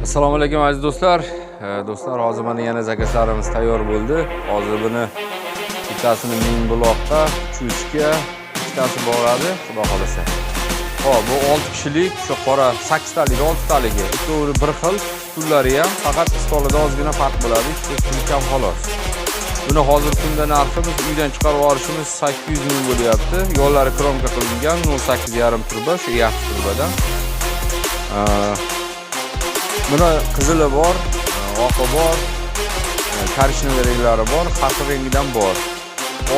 Assalomu alaykum aziz do'stlar. Do'stlar, hozir mana yana zakazlarimiz tayyor bo'ldi. Hozir buni ikkitasini ming blokqa, chuchka, ikkitasi boradi, xudo xolasa. Xo'p, bu 6 kishilik, shu qora 8 talik, 6 taligi. Ikkovi bir xil, ullari ham faqat stolida ozgina farq bo'ladi, ikki ham xolos. Buni hozir kunda narximiz uydan chiqarib olishimiz 800 ming bo'lyapti. Yo'llari kromka qilingan 08,5 turba, shu yaxshi turbadan. Buni qizili bor, oqi bor, korishnoy renglari bor, xarxil rengidan bor.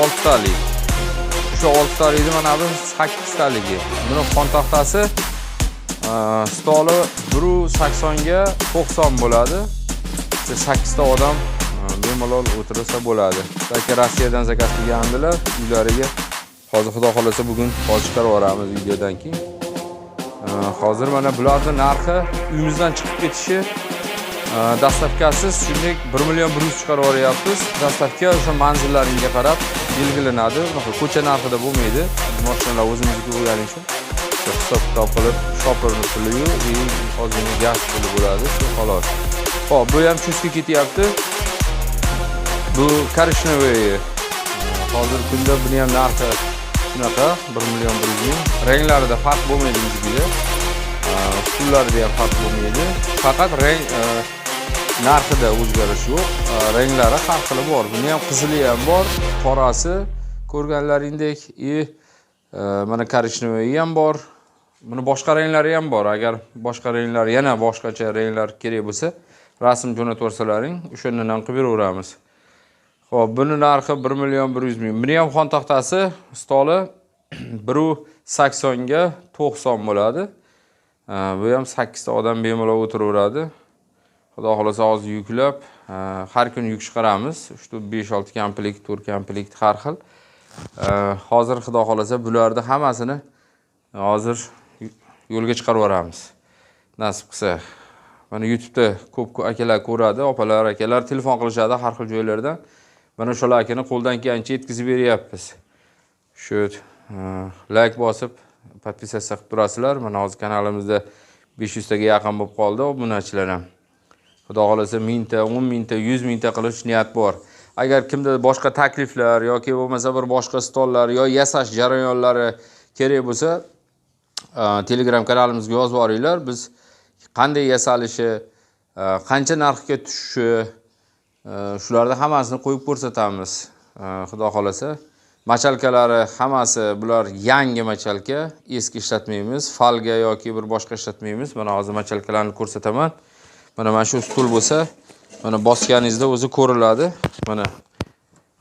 6 talik. Shu 6 talikni mana bu 8 taligi. Buni xon taxtasi stoli 180 ga 90 bo'ladi. 8 ta odam bemalol o'tirsa bo'ladi. Balki Rossiyadan zakaz qilgandilar, uylariga hozir xudo xolasa bugun chiqarib yuboramiz videodan keyin. Hozir mana bularning narxi uyimizdan chiqib ketishi dastavkasiz shunday 1 million 100 chiqarib yuboryapmiz. Dastavka o'sha manzillaringga qarab belgilanadi. Ko'cha narxida bo'lmaydi. Mashinalar o'zimizga bo'lgani uchun hisob qilib shopirni puli-yu, hozirgi gaz puli bo'ladi, shu xolos. Xo'p, bu ham chuchka ketyapti. Bu korishnoy. Hozir kunda buni ham narxi shunaqa 1 million 100 ming. Ranglarida farq bo'lmaydi bizga. Stullarida ham farq bo'lmaydi. Faqat rang narxida o'zgarish yo'q. Ranglari har xili bor. Buni ham qizili ham bor, qorasi ko'rganlaringdek, mana korishnoyi ham bor. Buni boshqa ranglari ham bor. Agar boshqa ranglar, yana boshqacha ranglar kerak bo'lsa, rasm jo'natib yuborsalaring, o'shandan qilib beraveramiz. Xo'p, buni narxi 1 million 100 ming. Buni ham xon taxtasi stoli 180 ga 90 bo'ladi. Bu ham 8 ta odam bemalol o'tiraveradi. Xudo xolasa hozir yuklab, har kun yuk chiqaramiz. 5-6 kamplik, 4 kamplik har xil. Hozir xudo xolasa bularni hammasini hozir yo'lga chiqarib yuboramiz. Nasib qilsa. Mana YouTube'da ko'p akalar ko'radi, opalar, akalar telefon qilishadi har xil joylardan. Mana shularni qo'ldan kelgancha yetkazib beryapmiz. Shu like bosib, podpisatsiya qilib turasizlar. Mana hozir kanalimizda 500 taga yaqin bo'lib qoldi obunachilar ham. Xudo xolasa 1000 ta, 10 mingta, 100 mingta qilish niyat bor. Agar kimda boshqa takliflar yoki bo'lmasa bir boshqa stollar yo yasash jarayonlari kerak bo'lsa, Telegram kanalimizga yozib boringlar. Biz qanday yasalishi, qancha narxga tushishi, shularni hammasini qo'yib ko'rsatamiz. Xudo xolasa. Machalkalari hammasi bular yangi machalka, eski ishlatmaymiz, falga yoki bir boshqa ishlatmaymiz. Mana hozir machalkalarni ko'rsataman. Mana shu stul bo'lsa, mana bosganingizda o'zi ko'riladi. Mana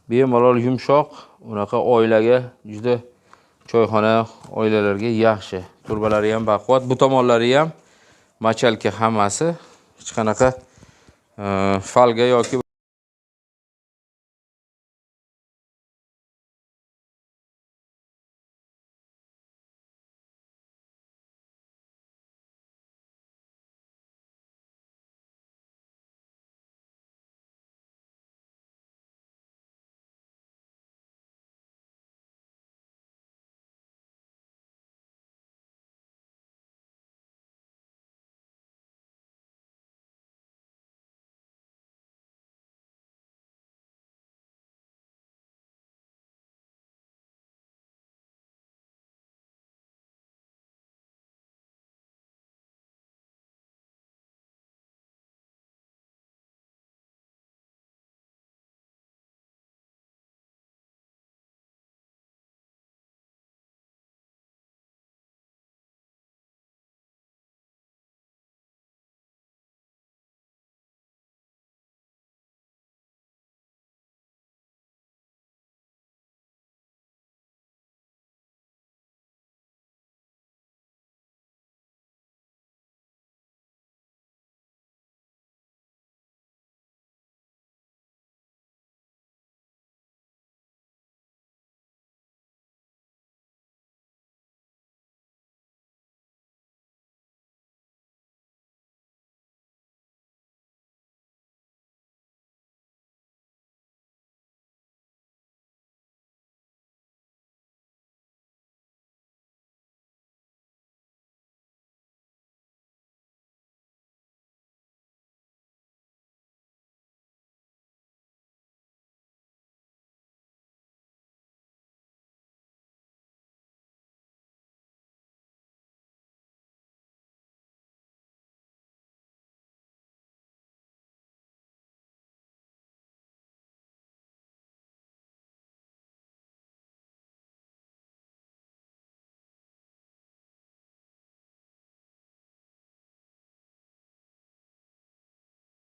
bemalol yumshoq, unaqa oilaga juda choyxona oilalarga yaxshi. Turbalari ham baquvvat, bu tomonlari ham machalka hammasi hech qanaqa falga yoki